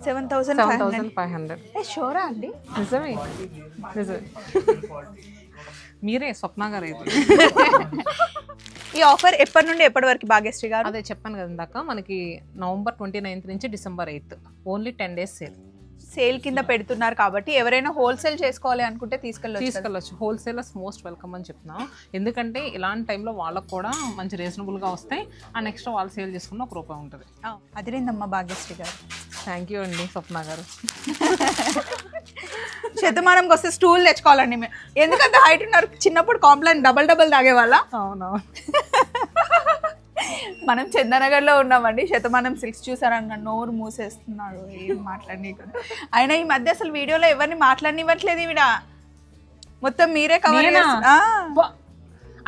7,500. షూరా అండి? నిజమే. మీరే స్వప్న గారు ఈ ఆఫర్ ఎప్పటి నుండి ఎప్పటి వరకు భాగ్యశ్రీ గారు? అదే చెప్పాను కదా ఇందాక, మనకి November 29th నుంచి December 8th, only 10 days sale కింద పెడుతున్నారు కాబట్టి ఎవరైనా హోల్సేల్ చేసుకోవాలి అనుకుంటే తీసుకెళ్ళొచ్చు. హోల్సేలర్స్ మోస్ట్ వెల్కమ్ అని చెప్తున్నాం. ఎందుకంటే ఇలాంటి టైంలో వాళ్ళకు కూడా మంచి రీజనబుల్గా వస్తాయి అండ్ నెక్స్ట్ వాళ్ళు సేల్ చేసుకున్న ₹1 ఉంటుంది. అదిరిందమ్మా భాగ్యశ్రీ గారు. థ్యాంక్ యూ అండి స్వప్న గారు. శతమానంకి వస్తే స్టూల్ తెచ్చుకోవాలండి. ఎందుకంత హైట్ ఉన్నారు? చిన్నప్పుడు కాంప్లైంట్ డబల్ తాగేవాళ్ళ? అవునవును. మనం చందనగర్లో ఉన్నామండి. శతమానం సిల్క్స్ చూసారన్న నోరు మూసేస్తున్నాడు, ఏం మాట్లాడి. అయినా ఈ మధ్య అసలు వీడియోలో ఎవరిని మాట్లాడనివ్వట్లేదు ఈవిడ. మొత్తం మీరే కవర్.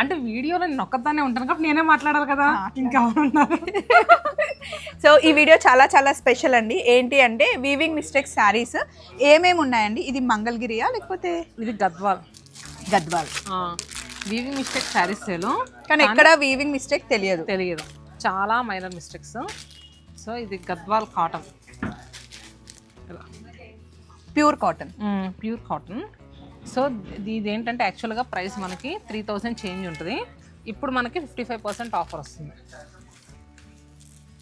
అంటే వీడియోలో నేను ఒక్కదానే ఉంటాను కాబట్టి నేనే మాట్లాడాలి కదా, ఇంకెవరున్నారు? సో ఈ వీడియో చాలా చాలా స్పెషల్ అండి. ఏంటి అంటే వీవింగ్ మిస్టేక్స్ శారీస్ ఏమేమి ఉన్నాయండి? ఇది మంగళగిరియా లేకపోతే ఇది గద్వాల్? వీవింగ్ మిస్టేక్ శారీస్ సేలు, కానీ ఎక్కడ వీవింగ్ మిస్టేక్ తెలియదు. చాలా మైనర్ మిస్టేక్స్. సో ఇది Gadwal cotton, pure cotton. So ఇది ఏంటంటే యాక్చువల్గా ప్రైస్ మనకి 3,000 చేంజ్ ఉంటుంది. ఇప్పుడు మనకి 55% ఆఫర్ వస్తుంది.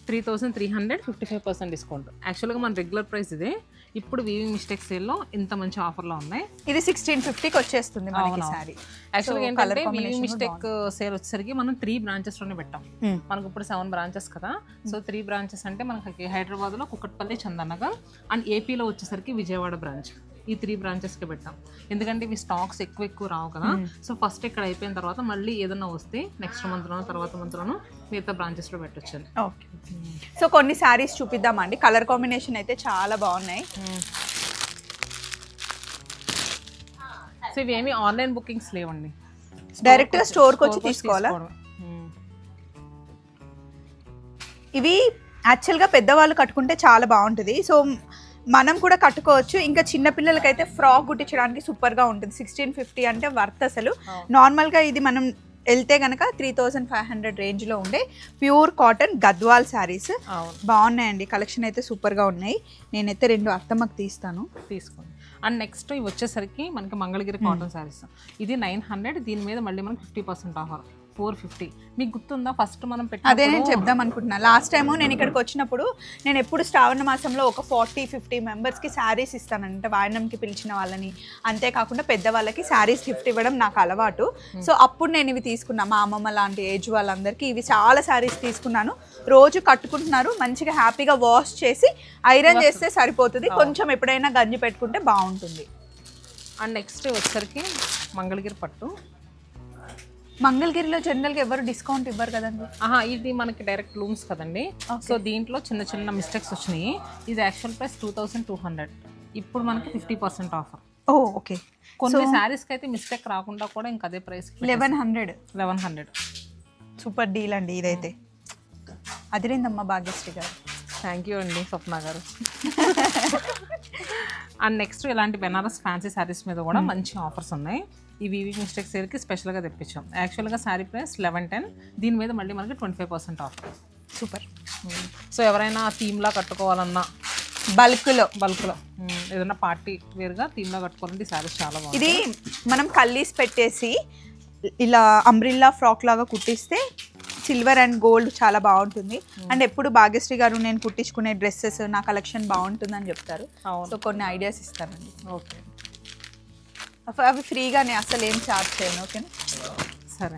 3,300, 55% డిస్కౌంట్. యాక్చువల్గా మన రెగ్యులర్ ప్రైస్ ఇదే. ఇప్పుడు వీవింగ్ మిస్టేక్ సేల్లో ఇంత మంచి ఆఫర్లో ఉన్నాయి. ఇది 1650కి వచ్చేస్తుంది మనకి సారీ. యాక్చువల్గా ఏంటంటే వీవింగ్ మిస్టేక్ సేల్ వచ్చేసరికి మనం 3 బ్రాంచెస్లోనే పెట్టాం. మనకు ఇప్పుడు 7 బ్రాంచెస్ కదా. సో 3 బ్రాంచెస్ అంటే మనకి హైదరాబాద్లో కుకట్పల్లి, చందనగర్ అండ్ ఏపీలో వచ్చేసరికి విజయవాడ బ్రాంచ్. ఈ 3 బ్రాంచెస్కి పెట్టాం. ఎందుకంటే ఇవి స్టాక్స్ ఎక్కువ రావు కదా. సో ఫస్ట్ ఇక్కడ అయిపోయిన తర్వాత మళ్ళీ ఏదైనా వస్తే నెక్స్ట్ మంత్లోనో తర్వాత మంత్లోనో మిగతా బ్రాంచెస్లో పెట్టొచ్చు. ఓకే. సో కొన్ని శారీస్ చూపిద్దామండి. కలర్ కాంబినేషన్ అయితే చాలా బాగున్నాయి. సో ఇవేమి ఆన్లైన్ బుకింగ్స్ లేవండి, డైరెక్ట్ గా స్టోర్కి వచ్చి తీసుకోవాలా? ఇవి యాక్చువల్గా పెద్దవాళ్ళు కట్టుకుంటే చాలా బాగుంటుంది. సో మనం కూడా కట్టుకోవచ్చు. ఇంకా చిన్న పిల్లలకైతే ఫ్రాక్ కుట్టించడానికి సూపర్గా ఉంటుంది. 1650 అంటే వర్త్ అసలు. నార్మల్గా ఇది మనం వెళ్తే కనుక 3,500 రేంజ్లో ఉండే ప్యూర్ కాటన్ గద్వాల్ శారీస్ బాగున్నాయండి. కలెక్షన్ అయితే సూపర్గా ఉన్నాయి. నేనైతే 2 అత్తమ్మకి తీసుకోండి. అండ్ నెక్స్ట్ ఇవి వచ్చేసరికి మనకి మంగళగిరి కాటన్ శారీస్. ఇది 900, దీని మీద మళ్ళీ మనకి 50% ఆఫర్ 450. మీకు గుర్తుందా ఫస్ట్ మనం అదే నేను చెప్దాం అనుకుంటున్నా. లాస్ట్ టైము నేను ఇక్కడికి వచ్చినప్పుడు నేను ఎప్పుడు శ్రావణ మాసంలో ఒక 40-50 మెంబర్స్కి శారీస్ ఇస్తానంట, వాయనంకి పిలిచిన వాళ్ళని. అంతేకాకుండా పెద్దవాళ్ళకి శారీస్ గిఫ్ట్ ఇవ్వడం నాకు అలవాటు. సో అప్పుడు నేను ఇవి తీసుకున్నా. మా అమ్మమ్మ లాంటి ఏజ్ వాళ్ళందరికీ ఇవి చాలా శారీస్ తీసుకున్నాను. రోజు కట్టుకుంటున్నారు, మంచిగా హ్యాపీగా వాష్ చేసి ఐరన్ చేస్తే సరిపోతుంది. కొంచెం ఎప్పుడైనా గంజి పెట్టుకుంటే బాగుంటుంది. అండ్ నెక్స్ట్ వచ్చేసరికి మంగళగిరి పట్టు. మంగళగిరిలో జనరల్గా ఎవరు డిస్కౌంట్ ఇవ్వరు కదండి. ఇది మనకి డైరెక్ట్ లూమ్స్ కదండి. సో దీంట్లో చిన్న మిస్టేక్స్ వచ్చినాయి. ఇది యాక్చువల్ ప్రైస్ 2,200, ఇప్పుడు మనకి 50% ఆఫర్. ఓకే. కొన్ని శారీస్కి అయితే మిస్టేక్ రాకుండా కూడా ఇంకా అదే ప్రైస్ 1100. సూపర్ డీల్ అండి ఇదైతే. అదిరిందమ్మా భాగ్యశ్రీ గారు. థ్యాంక్ యూ అండి స్వప్న గారు. అండ్ నెక్స్ట్ ఇలాంటి బెనారస్ ఫ్యాన్సీ శారీస్ మీద కూడా మంచి ఆఫర్స్ ఉన్నాయి. ఈ వీవింగ్ మిస్టేక్ సేల్కి స్పెషల్గా తెప్పించాం. యాక్చువల్గా శారీ ప్రైస్ 1110, దీని మీద మళ్ళీ మనకి 25% ఆఫర్. సూపర్. సో ఎవరైనా థీమ్లా కట్టుకోవాలన్నా బల్క్లో ఏదైనా పార్టీ వేర్గా థీమ్లా కట్టుకోవాలంటే ఈ శారీస్ చాలా బాగుంది. ఇది మనం కల్లీస్ పెట్టేసి ఇలా అంబ్రిల్లా ఫ్రాక్ లాగా కుట్టిస్తే సిల్వర్ అండ్ గోల్డ్ చాలా బాగుంటుంది. అండ్ ఎప్పుడు భాగ్యశ్రీ గారు నేను కుట్టించుకునే డ్రెస్సెస్ నా కలెక్షన్ బాగుంటుందని చెప్తారు. సో కొన్ని ఐడియాస్ ఇస్తానండి. ఓకే. అవి ఫ్రీగానే, అసలు ఏం చార్జ్ చేయను. ఓకేనా? సరే.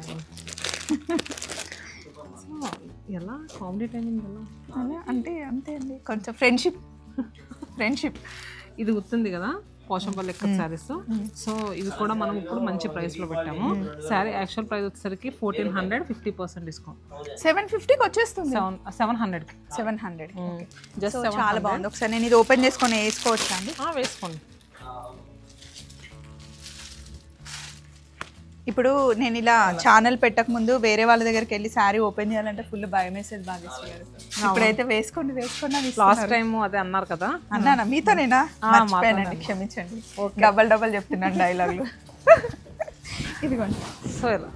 ఎలా కామెడీ టైమింగ్ ఎలా అంటే అంతే అండి, కొంచెం ఫ్రెండ్షిప్. ఇది గుర్తుంది కదా పోషంపల్లి ఎక్కడ శారీస్. సో ఇవి కూడా మనం ఇప్పుడు మంచి ప్రైస్లో పెట్టాము. శారీ యాక్చువల్ ప్రైస్ వచ్చేసరికి 1400, 50% డిస్కౌంట్. 750కి వచ్చేస్తుంది. 700 జస్ట్ చాలా బాగుంది. ఒకసారి నేను ఇది ఓపెన్ చేసుకొని వేసుకోవచ్చా అండి? వేసుకోండి. ఇప్పుడు నేను ఇలా ఛానల్ పెట్టక ముందు వేరే వాళ్ళ దగ్గరికి వెళ్ళి శారీ ఓపెన్ చేయాలంటే ఫుల్ భయం వేసేది భాగ్యశ్రీ గారు. ఇప్పుడైతే వేసుకోండి. లాస్ట్ టైం అదే అన్నారు కదా. అన్నానా మీతోనేనా? మర్చిపోయానండి, క్షమించండి. డబల్ చెప్తున్నాను డైలాగులు. ఇదిగోండి. సో ఇలా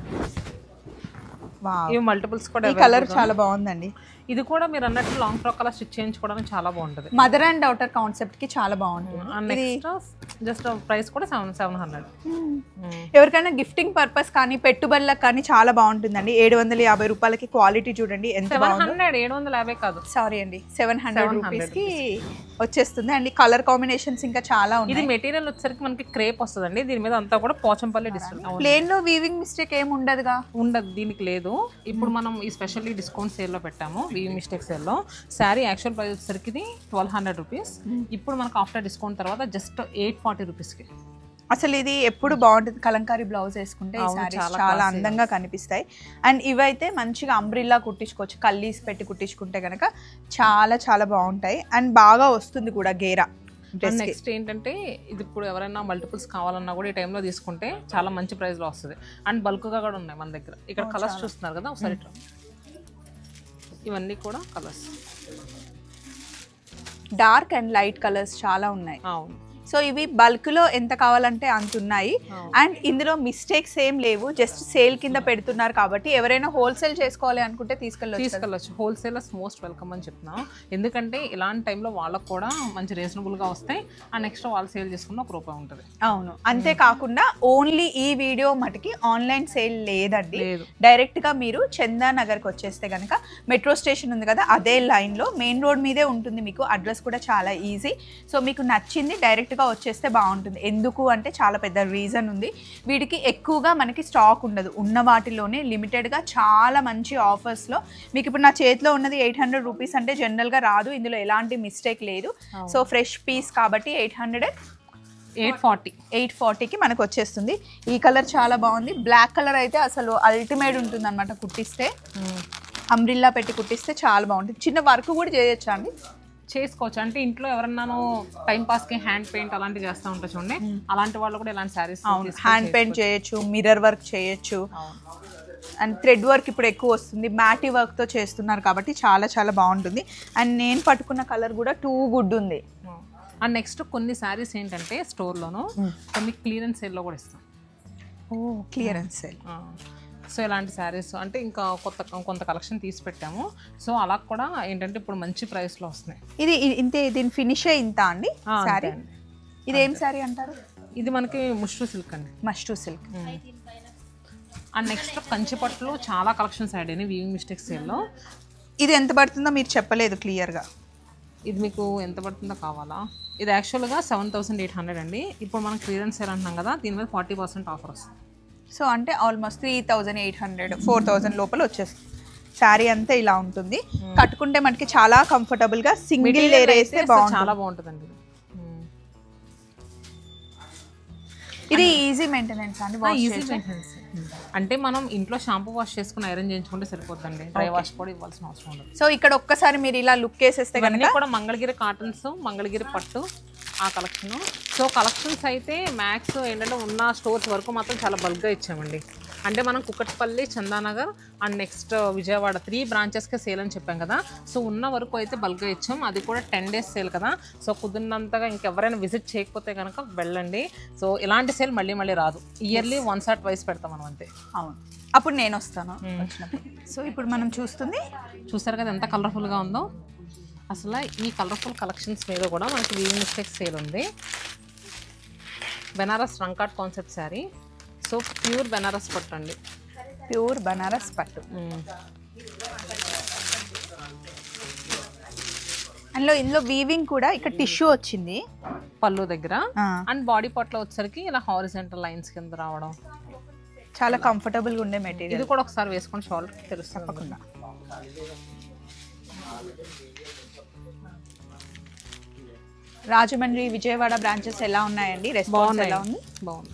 ఇవి మల్టిపుల్స్ కూడా. ఈ కలర్ చాలా బాగుందండి. ఇది కూడా మీరు అన్నట్టు లాంగ్ ఫ్రాక్ అలా స్టిచ్ చేయించుకోవడానికి చాలా బాగుంటుంది. మదర్ అండ్ డాటర్ కాన్సెప్ట్ కి చాలా బాగుంటుంది. జస్ట్ ప్రైస్ కూడా 700. ఎవరికైనా గిఫ్టింగ్ పర్పస్ కానీ పెట్టుబడులకు కానీ చాలా బాగుంటుందండి. 750 రూపాయలకి క్వాలిటీ చూడండి ఎంత బాగుందో. 750 కాదు, సారీ అండి, 700 రూపీస్ కి వచ్చేస్తుంది అండి. కలర్ కాంబినేషన్స్ ఇంకా చాలా ఉన్నాయి. ఇది మెటీరియల్ వచ్చేసరికి మనకి క్రేప్ వస్తుందండి. దీని మీద అంతా కూడా పోచంపల్లి డిజిటల్. ప్లేన్ లో వీవింగ్ మిస్టేక్ ఏమి ఉండదుగా? ఉండదు, దీనికి లేదు. ఇప్పుడు మనం ఈ స్పెషల్లీ డిస్కౌంట్ సేల్ లో పెట్టాము వీవింగ్ మిస్టేక్ సేల్ లో. శారీ యాక్చువల్ ప్రైస్ వచ్చేసరికి ఇది 1200 రూపీస్. ఇప్పుడు మనకు ఆఫ్టర్ డిస్కౌంట్ తర్వాత జస్ట్ 840 రూపీస్కి. అసలు ఇది ఎప్పుడు బాగుంటుంది, కలంకారీ బ్లౌజ్ వేసుకుంటే ఈ సారీస్ చాలా అందంగా కనిపిస్తాయి. అండ్ ఇవైతే మంచిగా అంబ్రిల్లా కుట్టించుకోవచ్చు, కల్లీస్ పెట్టి కుట్టించుకుంటే కనుక చాలా చాలా బాగుంటాయి. అండ్ బాగా వస్తుంది కూడా గేరా. నెక్స్ట్ ఏంటంటే ఇది ఇప్పుడు ఎవరైనా మల్టిపుల్స్ కావాలన్నా కూడా ఈ టైంలో తీసుకుంటే చాలా మంచి ప్రైస్ లో వస్తుంది. అండ్ బల్క్ గా కూడా ఉన్నాయి మన దగ్గర. ఇక్కడ కలర్స్ చూస్తున్నారు కదా ఒకసారి, ఇవన్నీ కూడా colours, dark and light colours చాలా ఉన్నాయి. అవును. సో ఇవి బల్క్ లో ఎంత కావాలంటే అంత ఉన్నాయి. అండ్ ఇందులో మిస్టేక్స్ ఏం లేవు, జస్ట్ సేల్ కింద పెడుతున్నారు కాబట్టి ఎవరైనా హోల్సేల్ చేసుకోవాలి అనుకుంటే తీసుకెళ్ళచ్చు. హోల్సేలర్స్ మోస్ట్ వెల్కమ్ అని చెప్తున్నాం. ఎందుకంటే ఇలాంటి టైంలో వాళ్ళకు కూడా మంచి రీజనబుల్ గా వస్తాయి. అండ్ నెక్స్ట్ వాళ్ళు సేల్ చేసుకున్న ₹1 ఉంటుంది. అవును. అంతేకాకుండా ఓన్లీ ఈ వీడియో మటుకి ఆన్లైన్ సేల్ లేదండి. డైరెక్ట్ గా మీరు చందానగర్కి వచ్చేస్తే కనుక మెట్రో స్టేషన్ ఉంది కదా, అదే లైన్ లో మెయిన్ రోడ్ మీదే ఉంటుంది. మీకు అడ్రస్ కూడా చాలా ఈజీ. సో మీకు నచ్చింది డైరెక్ట్ వచ్చేస్తే బాగుంటుంది. ఎందుకు అంటే చాలా పెద్ద రీజన్ ఉంది. వీటికి ఎక్కువగా మనకి స్టాక్ ఉండదు. ఉన్న వాటిలోనే లిమిటెడ్ గా చాలా మంచి ఆఫర్స్ లో మీకు ఇప్పుడు నా చేతిలో ఉన్నది 800 రూపీస్ అంటే జనరల్ గా రాదు. ఇందులో ఎలాంటి మిస్టేక్ లేదు. సో ఫ్రెష్ పీస్ కాబట్టి 840కి మనకు వచ్చేస్తుంది. ఈ కలర్ చాలా బాగుంది. బ్లాక్ కలర్ అయితే అసలు అల్టిమేట్ ఉంటుంది అనమాట. కుట్టిస్తే అంబ్రిల్లా పెట్టి కుట్టిస్తే చాలా బాగుంటుంది. చిన్న వర్క్ కూడా చేయొచ్చా అండి? చేసుకోవచ్చు. అంటే ఇంట్లో ఎవరన్నాను టైం పాస్ కి హ్యాండ్ పెయింట్ అలాంటివి చేస్తూ ఉంటా చూడండి, అలాంటి వాళ్ళు కూడా ఇలాంటి శారీస్ హ్యాండ్ పెయింట్ చేయొచ్చు, మిర్రర్ వర్క్ చేయొచ్చు. అండ్ థ్రెడ్ వర్క్ ఇప్పుడు ఎక్కువ వస్తుంది, మ్యాటీ వర్క్ తో చేస్తున్నారు కాబట్టి చాలా చాలా బాగుంటుంది. అండ్ నేను పట్టుకున్న కలర్ కూడా టూ గుడ్ ఉంది. అండ్ నెక్స్ట్ కొన్ని శారీస్ ఏంటంటే స్టోర్ లోను కొన్ని క్లియరెన్స్ సేల్ లో కూడా ఇస్తాం. Clearance sale. సో ఇలాంటి శారీస్ అంటే ఇంకా కొంత కలెక్షన్ తీసి పెట్టాము. సో అలా కూడా ఏంటంటే ఇప్పుడు మంచి ప్రైస్ లో వస్తున్నాయి. ఇది ఇంతే, దీని ఫినిషే ఇంత అండి శారీ. ఇది ఏం శారీ అంటారు? ఇది మనకి ముష్రూ సిల్క్ అండి. మష్రూ సిల్క్. అండ్ నెక్స్ట్ కంచిపట్టులో చాలా కలెక్షన్స్ యాడ్ అయినాయి వీవింగ్ మిస్టేక్ సేల్లో. ఇది ఎంత పడుతుందో మీరు చెప్పలేదు క్లియర్గా. ఇది మీకు ఎంత పడుతుందో కావాలా? ఇది యాక్చువల్గా 7800 అండి. ఇప్పుడు మనం క్లియరెన్స్ సేల్ అంటున్నాం కదా, దీని మీద 40% ఆఫర్ వస్తుంది. సో అంటే ఆల్మోస్ట్ 3800 4000 లోపల వచ్చేస్తుంది. శారీ అంతా ఇలా ఉంటుంది. కట్టుకుంటే మనకి చాలా కంఫర్టబుల్ గా సింగిల్ లేయర్ వేస్తే చాలా బాగుంటుందండి. ఇది ఈజీ మెయింటెనెన్స్ అండి. ఈజీ మెయింటెనెన్స్ అంటే మనం ఇంట్లో షాంపూ వాష్ చేసుకుని ఐరన్ చేయించుకుంటే సరిపోతుందండి. డ్రై వాష్ కూడా ఇవ్వాల్సిన అవసరం ఉండదు. సో ఇక్కడ ఒక్కసారి మీరు ఇలా లుక్ వేసేస్తే కనుక కూడా మంగళగిరి కాటన్స్, మంగళగిరి పట్టు ఆ కలెక్షన్. సో కలెక్షన్స్ అయితే మ్యాక్స్ ఏంటంటే ఉన్న స్టోర్స్ వరకు మాత్రం చాలా బల్క్గా ఇచ్చామండి. అంటే మనం కుకట్పల్లి, చందానగర్ అండ్ నెక్స్ట్ విజయవాడ 3 బ్రాంచెస్కే సేల్ అని చెప్పాం కదా. సో ఉన్న వరకు అయితే బల్క్గా ఇచ్చాం. అది కూడా 10 days సేల్ కదా. సో కుదిరినంతగా ఇంకెవరైనా విజిట్ చేయకపోతే కనుక వెళ్ళండి. సో ఇలాంటి సేల్ మళ్ళీ మళ్ళీ రాదు. ఇయర్లీ 1 or 2 పెడతాం మనం అంతే. అవును, అప్పుడు నేను వస్తాను వచ్చినప్పుడు. సో ఇప్పుడు మనం చూసారు కదా ఎంత కలర్ఫుల్గా ఉందో. అసలు ఈ కలర్ఫుల్ కలెక్షన్స్ మీద కూడా మనకి వీవింగ్ మిస్టేక్ సేల్ ఉంది. Banaras rangkat concept sari. So pure Banaras పట్టు అండి. ప్యూర్ బెనారస్ పట్టు. అందులో ఇందులో వీవింగ్ కూడా ఇక్కడ టిష్యూ వచ్చింది పళ్ళు దగ్గర. అండ్ బాడీ పార్ట్లో వచ్చేసరికి ఇలా హారిజంటల్ లైన్స్ కింద రావడం చాలా కంఫర్టబుల్గా ఉండే మెటీరియల్. ఇది కూడా ఒకసారి వేసుకొని షాల్ తెలుస్తుంది తప్పకుండా. రాజమండ్రి, విజయవాడ బ్రాంచెస్ ఎలా ఉన్నాయండి? రెస్పాన్స్ ఎలా ఉంది? బాగుంది.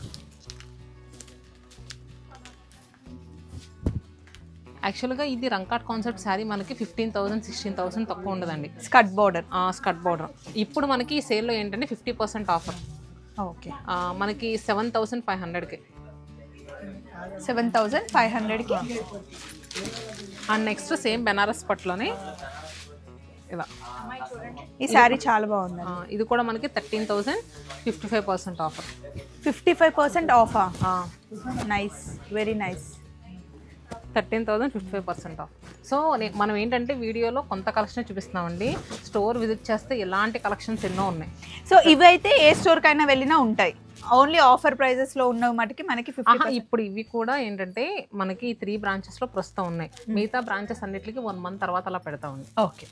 యాక్చువల్గా ఇది రంకాట్ కాన్సెప్ట్ శారీ మనకి 15,000 16,000 తక్కువ ఉండదండి. Skirt border. Skirt border. ఇప్పుడు మనకి ఈ సేల్లో ఏంటంటే 50% ఆఫర్. ఓకే. మనకి 7,500కి. 7,500కి. అండ్ నెక్స్ట్ సేమ్ బెనారస్ పట్టులోనే ఇలా ఈ శారీ చాలా బాగుంది. ఇది కూడా మనకి 13,000 55% ఆఫర్. 55% ఆఫా? Nice, very nice. 13,000 55% off. So మనం ఏంటంటే వీడియోలో కొంత కలెక్షన్ చూపిస్తున్నామండి. స్టోర్ విజిట్ చేస్తే ఇలాంటి కలెక్షన్స్ ఎన్నో ఉన్నాయి. సో ఇవైతే ఏ స్టోర్కైనా వెళ్ళినా ఉంటాయి, ఓన్లీ ఆఫర్ ప్రైజెస్లో ఉన్న మటుకి మనకి 50%. ఇప్పుడు ఇవి కూడా ఏంటంటే మనకి 3 బ్రాంచెస్లో ప్రస్తుతం ఉన్నాయి. మిగతా బ్రాంచెస్ అన్నిటికి 1 month తర్వాత అలా పెడతా ఉంది. ఓకే.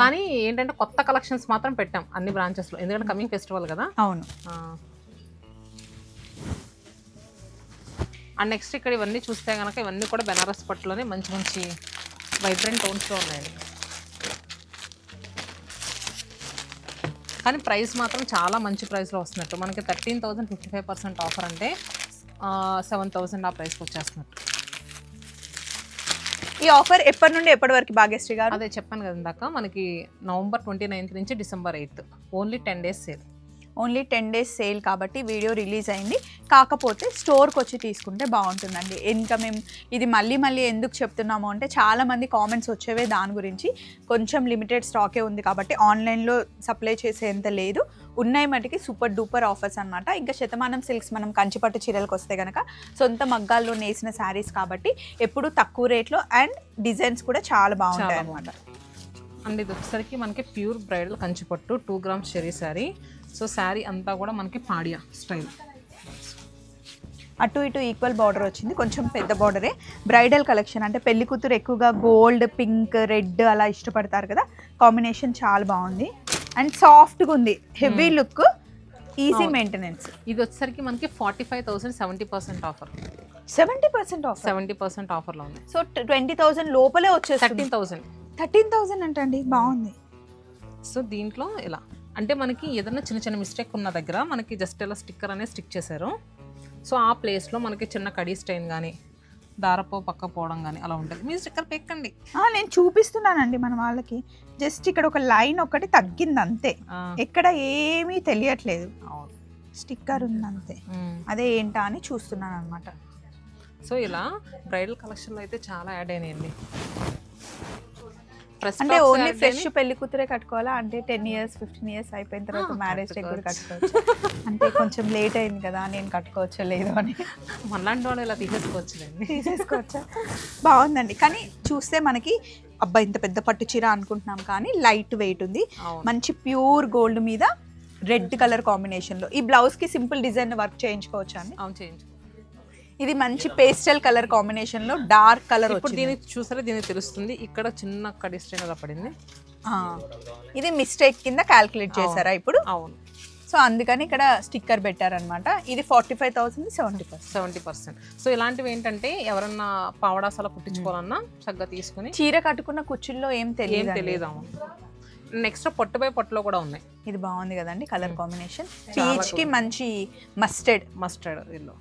కానీ ఏంటంటే కొత్త కలెక్షన్స్ మాత్రం పెట్టాం అన్ని బ్రాంచెస్లో, ఎందుకంటే కమింగ్ ఫెస్టివల్ కదా. అవును. అండ్ నెక్స్ట్ ఇక్కడ ఇవన్నీ చూస్తే కనుక ఇవన్నీ కూడా బెనారస్ పట్టులోనే మంచి మంచి వైబ్రెంట్ టోన్స్లో ఉన్నాయండి. కానీ ప్రైస్ మాత్రం చాలా మంచి ప్రైస్లో వస్తున్నట్టు. మనకి 13,000 55% ఆఫర్ అంటే 7,000 ఆ ప్రైస్కి వచ్చేస్తున్నట్టు. ఈ ఆఫర్ ఎప్పటి నుండి ఎప్పటి వరకు భాగ్యశ్రీ గారు? అదే చెప్పాను కదా ఇందాక, మనకి November 29th నుంచి December 8th, only 10 days sale. Only 10 days sale కాబట్టి వీడియో రిలీజ్ అయింది. కాకపోతే స్టోర్కి వచ్చి తీసుకుంటే బాగుంటుందండి. ఇంకా మేము ఇది మళ్ళీ ఎందుకు చెప్తున్నాము అంటే చాలామంది కామెంట్స్ వచ్చేవే దాని గురించి. కొంచెం లిమిటెడ్ స్టాకే ఉంది కాబట్టి ఆన్లైన్లో సప్లై చేసేంత లేదు. ఉన్నాయి మటుకి సూపర్ డూపర్ ఆఫర్స్ అనమాట. ఇంకా శతమానం సిల్క్స్ మనం కంచిపట్టు చీరలకు వస్తే కనుక సొంత మగ్గాల్లో నేసిన శారీస్ కాబట్టి ఎప్పుడు తక్కువ రేట్లో అండ్ డిజైన్స్ కూడా చాలా బాగుంటాయి అనమాట. అండ్ ఇది వచ్చేసరికి మనకి ప్యూర్ బ్రైడల్ కంచిపట్టు 2 grams షెరీ శారీ. సో శారీ అంతా కూడా మనకి పాడియా స్టైల్, అటు ఇటు ఈక్వల్ బార్డర్ వచ్చింది, కొంచెం పెద్ద బార్డరే. బ్రైడల్ కలెక్షన్ అంటే పెళ్లి కూతురు ఎక్కువగా గోల్డ్, పింక్, రెడ్ అలా ఇష్టపడతారు కదా, కాంబినేషన్ చాలా బాగుంది అండ్ సాఫ్ట్గా ఉంది, హెవీ లుక్, ఈజీ మెయింటెనెన్స్. ఇది వచ్చేసరికి మనకి 45,000 70% ఆఫర్. 70% ఆఫర్, 70% ఆఫర్లో ఉంది. సో 20,000 లోపలే వచ్చేస్తుంది. 13,000 అంటండి, బాగుంది. సో దీంట్లో ఇలా అంటే మనకి ఏదైనా చిన్న మిస్టేక్ ఉన్న దగ్గర మనకి జస్ట్ ఇలా స్టిక్కర్ అనేది స్టిక్ చేశారు. సో ఆ ప్లేస్లో మనకి చిన్న కడీ స్టైన్ కానీ దారపో పక్క పోవడం కానీ అలా ఉంటుంది. మీ స్టిక్కర్ పెక్కండి, నేను చూపిస్తున్నానండి మన వాళ్ళకి. జస్ట్ ఇక్కడ ఒక లైన్ ఒకటి తగ్గింది అంతే, ఎక్కడ ఏమీ తెలియట్లేదు, స్టిక్కర్ ఉంది అంతే. అదే ఏంటా అని చూస్తున్నాను అనమాట. సో ఇలా బ్రైడల్ కలెక్షన్లో అయితే చాలా యాడ్ అయినాయండి. అంటే ఓన్లీ ఫ్రెష్ పెళ్లి కూతురే కట్టుకోవాలా అంటే 10 years 15 years అయిపోయిన తర్వాత మ్యారేజ్ డే కూడా కట్టుకోవచ్చు అంటే కొంచెం లేట్ అయింది కదా నేను కట్టుకోవచ్చా లేదు అని మనలాంటి వాళ్ళు ఇలా తీసేసుకోవచ్చా? బాగుందండి. కానీ చూస్తే మనకి అబ్బా ఇంత పెద్ద పట్టు చీర అనుకుంటున్నాం కానీ లైట్ వెయిట్ ఉంది, మంచి ప్యూర్ గోల్డ్ మీద రెడ్ కలర్ కాంబినేషన్లో. ఈ బ్లౌజ్కి సింపుల్ డిజైన్ వర్క్ చేయించుకోవచ్చా అండి? అవును చేయించుకో. ఇది మంచి పేస్టల్ కలర్ కాంబినేషన్ లో డార్క్ కలర్. ఇప్పుడు దీనికి చూసారా, దీనికి తెలుస్తుంది ఇక్కడ చిన్న కడి స్టైన్ అలా పడింది. ఇది మిస్టేక్ కింద క్యాల్కులేట్ చేశారా ఇప్పుడు? అవును. సో అందుకని ఇక్కడ స్టిక్కర్ పెట్టారనమాట. ఇది 45,000 70%. సో ఇలాంటివి ఏంటంటే ఎవరన్నా పావడాస్ అలా కుట్టించుకోవాలన్నా చక్కగా తీసుకుని చీర కట్టుకున్న కుచ్చుల్లో ఏం తెలియదు. నెక్స్ట్ పొట్టు బై పొట్టులో కూడా ఉన్నాయి. ఇది బాగుంది కదండి కలర్ కాంబినేషన్, పీచ్ కి మంచి మస్టర్డ్ ఇల్లు.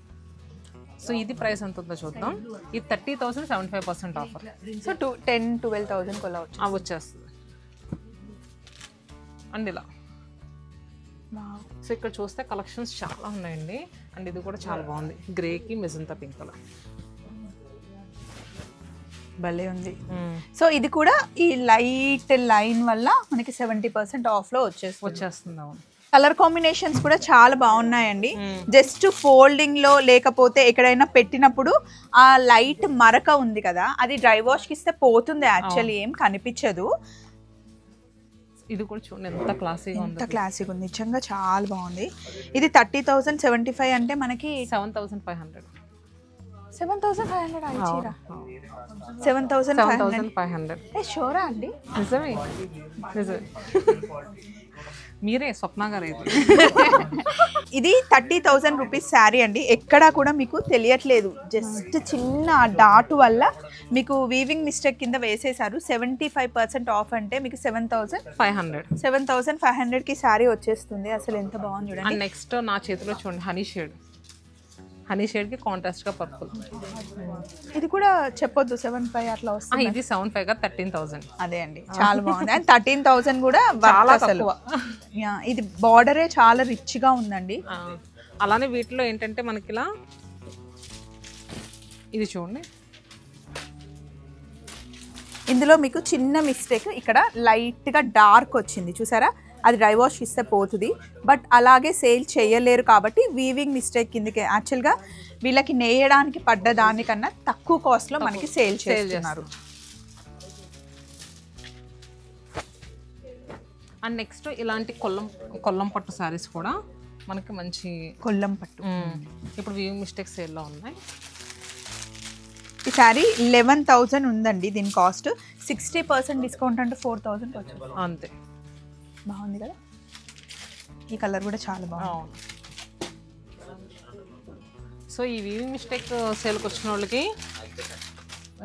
సో ఇది ప్రైస్ ఎంత ఉందో చూద్దాం. ఇది 30,000 75% ఆఫర్. సో 10-12,000 కొలా వచ్చేస్తుంది అండ్ ఇలా. సో ఇక్కడ చూస్తే కలెక్షన్స్ చాలా ఉన్నాయండి. అండ్ ఇది కూడా చాలా బాగుంది, గ్రేకి మెజంతా పింక్ కలర్ భలే ఉంది. సో ఇది కూడా ఈ లైట్ లైన్ వల్ల మనకి 70% ఆఫ్ లో వచ్చేస్తుంది. అవును. కలర్ కాంబినేషన్స్ కూడా చాలా బాగున్నాయండి. జస్ట్ ఫోల్డింగ్ లో లేకపోతే ఎక్కడైనా పెట్టినప్పుడు ఆ లైట్ మరక ఉంది కదా, అది డ్రై వాష్ కి ఇస్తే పోతుంది, యాక్చువల్లీ ఏం కనిపించదు. ఇది కూడా చూడండి ఎంత క్లాసీగా ఉంది, ఎంత క్లాసీగా ఉంది, నిజంగా చాలా బాగుంది. ఇది 30,000 75 అంటే మనకి 7,500. 7,500 చీర 7,500. షోరా అండి? నిజమే. మీరే స్వప్న గారు. ఇది 30,000 రూపీస్ శారీ అండి. ఎక్కడా కూడా మీకు తెలియట్లేదు, జస్ట్ చిన్న డాట్ వల్ల మీకు వీవింగ్ మిస్టేక్ కింద వేసేసారు. 75% ఆఫ్ అంటే మీకు 7,500కి శారీ వచ్చేస్తుంది. అసలు ఎంత బాగుంది చూడండి. నెక్స్ట్ నా చేతిలో చూడండి హనీ షేడ్ కి కాంట్రాస్ట్ గా పర్పుల్. ఇది కూడా చెప్పొద్దు 7,500 అట్లా వస్తుంది. ఇది 7,500 గా 13,000. అదే అండి చాలా బాగుంది. అండ్ 13,000 కూడా చాలా తక్కువ. ఇది బార్డరే చాలా రిచ్ గా ఉందండి. అలానే వీటిలో ఏంటంటే మనకి ఇలా ఇది చూడండి, ఇందులో మీకు చిన్న మిస్టేక్, ఇక్కడ లైట్ గా డార్క్ వచ్చింది చూసారా, అది డ్రై వాష్ ఇస్తే పోతుంది. బట్ అలాగే సేల్ చేయలేరు కాబట్టి వీవింగ్ మిస్టేక్ కిందకి యాక్చువల్గా వీళ్ళకి నేయడానికి పడ్డ దానికన్నా తక్కువ కాస్ట్లో మనకి సేల్ చేస్తున్నారు. అండ్ నెక్స్ట్ ఇలాంటి కొల్లం పట్టు శారీస్ కూడా మనకి మంచి కొల్లం పట్టు ఇప్పుడు వీవింగ్ మిస్టేక్ సేల్లో ఉన్నాయి. ఈ శారీ 11,000 ఉందండి. దీని కాస్ట్ 60% డిస్కౌంట్ అంటే 4,000 వచ్చింది అంతే. బాగుంది కదా, ఈ కలర్ కూడా చాలా బాగుంది. సో ఈ వీవింగ్ మిస్టేక్ సేల్కి వచ్చిన వాళ్ళకి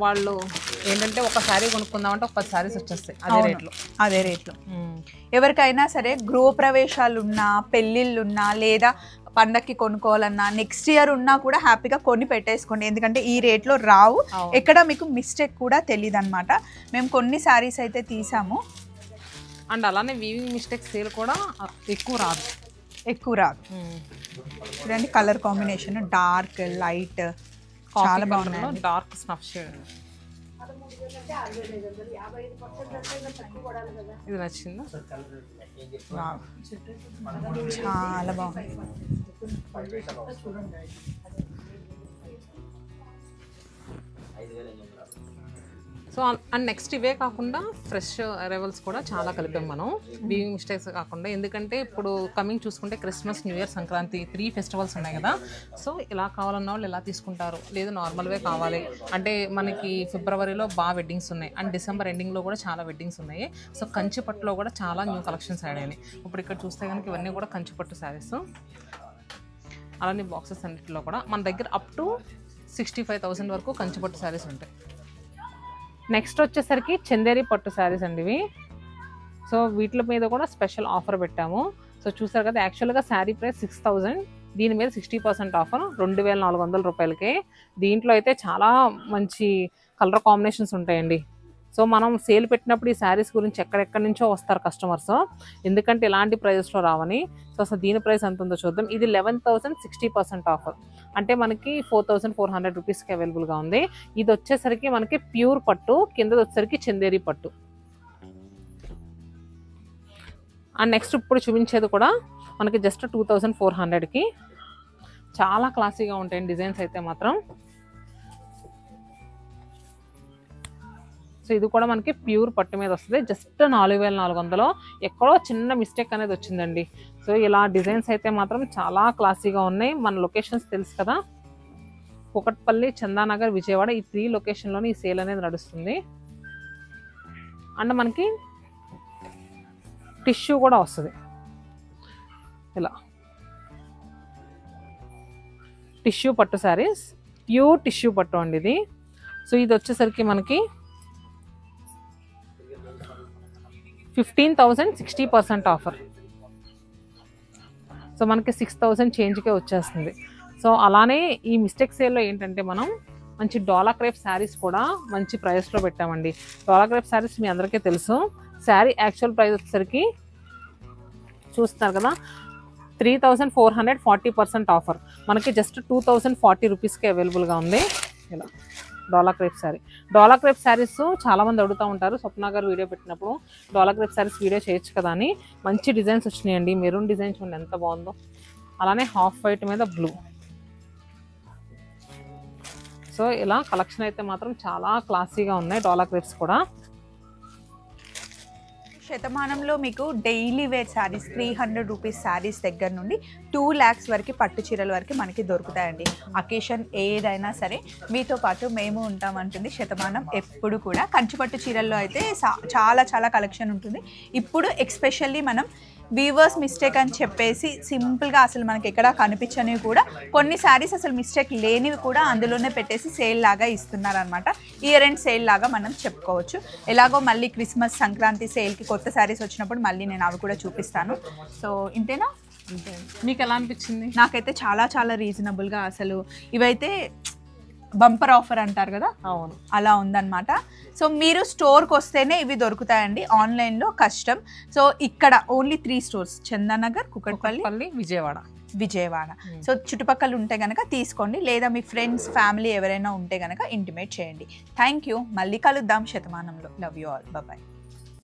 వాళ్ళు ఏంటంటే ఒక శారీ కొనుక్కుందామంటే ఒక 10 శారీస్ వచ్చేస్తాయి అదే రేట్లో. ఎవరికైనా సరే గృహప్రవేశాలున్నా, పెళ్ళిళ్ళున్నా, లేదా పండక్కి కొనుక్కోవాలన్నా, నెక్స్ట్ ఇయర్ ఉన్నా కూడా హ్యాపీగా కొని పెట్టేసుకోండి. ఎందుకంటే ఈ రేట్లో రావు, ఎక్కడ మీకు మిస్టేక్ కూడా తెలియదు అనమాట. మేము కొన్ని శారీస్ అయితే తీసాము. అండ్ అలానే వీవింగ్ మిస్టేక్ సేల్ కూడా ఎక్కువ రాదు. చూడండి కలర్ కాంబినేషన్ డార్క్ లైట్ చాలా బాగున్నాయి. డార్క్ స్నఫ్ షేడ్ ఇది నచ్చిందా? చాలా బాగుంది. సో అండ్ నెక్స్ట్ ఇవే కాకుండా ఫ్రెష్ అరైవల్స్ కూడా చాలా కలిపాం మనం, వీవింగ్ మిస్టేక్స్ కాకుండా. ఎందుకంటే ఇప్పుడు కమింగ్ చూసుకుంటే Christmas, new year, Sankranti 3 festivals ఉన్నాయి కదా. సో ఇలా కావాలన్న వాళ్ళు ఎలా తీసుకుంటారు, లేదు నార్మల్వే కావాలి అంటే మనకి ఫిబ్రవరిలో బాగా వెడ్డింగ్స్ ఉన్నాయి అండ్ డిసెంబర్ ఎండింగ్లో కూడా చాలా వెడ్డింగ్స్ ఉన్నాయి. సో కంచిపట్టులో కూడా చాలా న్యూ కలెక్షన్స్ యాడ్ అయినాయి. ఇప్పుడు ఇక్కడ చూస్తే కనుక ఇవన్నీ కూడా కంచిపట్టు శారీస్. అలానే బాక్సెస్ అన్నింటిలో కూడా మన దగ్గర అప్ టు 65,000 వరకు కంచిపట్టు శారీస్ ఉంటాయి. నెక్స్ట్ వచ్చేసరికి చందేరి పట్టు శారీస్ అండి ఇవి. సో వీటి మీద కూడా స్పెషల్ ఆఫర్ పెట్టాము. సో చూసారు కదా, యాక్చువల్గా శారీ ప్రైస్ 6,000, దీని మీద 60% ఆఫర్ 2,400 రూపాయలకే. దీంట్లో అయితే చాలా మంచి కలర్ కాంబినేషన్స్ ఉంటాయండి. సో మనం సేల్ పెట్టినప్పుడు ఈ శారీస్ గురించి ఎక్కడెక్కడి నుంచో వస్తారు కస్టమర్స్, ఎందుకంటే ఇలాంటి ప్రైజెస్లో రావని. సో అసలు దీని ప్రైస్ ఎంత ఉందో చూద్దాం. ఇది 11,000 60% ఆఫర్ అంటే మనకి 4,400 రూపీస్కి అవైలబుల్గా ఉంది. ఇది వచ్చేసరికి మనకి ప్యూర్ పట్టు, కిందది వచ్చేసరికి చందేరి పట్టు. అండ్ నెక్స్ట్ ఇప్పుడు చూపించేది కూడా మనకి జస్ట్ 2,400కి. చాలా క్లాసీగా ఉంటాయండి డిజైన్స్ అయితే మాత్రం. సో ఇది కూడా మనకి ప్యూర్ పట్టు మీద వస్తుంది, జస్ట్ 4,400. ఎక్కడో చిన్న మిస్టేక్ అనేది వచ్చిందండి. సో ఇలా డిజైన్స్ అయితే మాత్రం చాలా క్లాసీగా ఉన్నాయి. మన లొకేషన్స్ తెలుసు కదా, కుకట్పల్లి, చందానగర్, విజయవాడ, ఈ 3 లొకేషన్లోనే ఈ సేల్ అనేది నడుస్తుంది. అండ్ మనకి టిష్యూ కూడా వస్తుంది, ఇలా టిష్యూ పట్టు శారీస్, ప్యూర్ టిష్యూ పట్టు అండి ఇది. సో ఇది వచ్చేసరికి మనకి 15,000 60% ఆఫర్. సో మనకి 6,000 చేంజ్కే వచ్చేస్తుంది. సో అలానే ఈ మిస్టేక్ సేల్లో ఏంటంటే మనం మంచి డోలా క్రేప్ శారీస్ కూడా మంచి ప్రైస్లో పెట్టామండి. డోలా క్రేప్ శారీస్ మీ అందరికీ తెలుసు. శారీ యాక్చువల్ ప్రైస్ వచ్చేసరికి చూస్తున్నారు కదా, 3,400 40% ఆఫర్. మనకి జస్ట్ 2,040 రూపీస్కి అవైలబుల్గా ఉంది. ఇలా డోలా క్రేప్ శారీ. డోలా క్రేప్ శారీస్ చాలామంది అడుగుతూ ఉంటారు, స్వప్న గారు వీడియో పెట్టినప్పుడు డోలా క్రేప్ శారీస్ వీడియో చేయొచ్చు కదా అని. మంచి డిజైన్స్ వచ్చినాయండి. మెరూన్ డిజైన్ చూడండి ఎంత బాగుందో, అలానే హాఫ్ వైట్ మీద బ్లూ. సో ఇలా కలెక్షన్ అయితే మాత్రం చాలా క్లాసీగా ఉన్నాయి డోలా క్రేప్స్ కూడా. శతమానంలో మీకు daily wear saris 300 rupees saris దగ్గర నుండి 2 lakhs వరకు పట్టు చీరల వరకు మనకి దొరుకుతాయండి. అకేషన్ ఏదైనా సరే మీతో పాటు మేము ఉంటామంటుంది శతమానం ఎప్పుడు కూడా. కంచిపట్టు చీరల్లో అయితే చాలా చాలా కలెక్షన్ ఉంటుంది. ఇప్పుడు ఎక్స్పెషల్లీ మనం వీవర్స్ మిస్టేక్ అని చెప్పేసి సింపుల్గా అసలు మనకి ఎక్కడా కనిపించనివి కూడా కొన్ని శారీస్ అసలు మిస్టేక్ లేనివి కూడా అందులోనే పెట్టేసి సేల్ లాగా ఇస్తున్నారనమాట. ఇయర్ ఎండ్ సేల్ లాగా మనం చెప్పుకోవచ్చు. ఎలాగో మళ్ళీ క్రిస్మస్, సంక్రాంతి సేల్కి కొత్త శారీస్ వచ్చినప్పుడు మళ్ళీ నేను అవి కూడా చూపిస్తాను. సో ఇంతేనా? మీకు ఎలా అనిపించింది? నాకైతే చాలా చాలా రీజనబుల్గా, అసలు ఇవైతే బంపర్ ఆఫర్ అంటారు కదా, అవును అలా ఉందన్నమాట. సో మీరు స్టోర్కి వస్తేనే ఇవి దొరుకుతాయండి, ఆన్లైన్లో కష్టం. సో ఇక్కడ only 3 stores, Chandanagar, Kukatpally, Vijayawada. So చుట్టుపక్కల ఉంటే కనుక తీసుకోండి, లేదా మీ ఫ్రెండ్స్, ఫ్యామిలీ ఎవరైనా ఉంటే కనుక ఇంటిమేట్ చేయండి. Thank you. మళ్ళీ కలుద్దాం శతమానంలో. Love you all. బాయ్.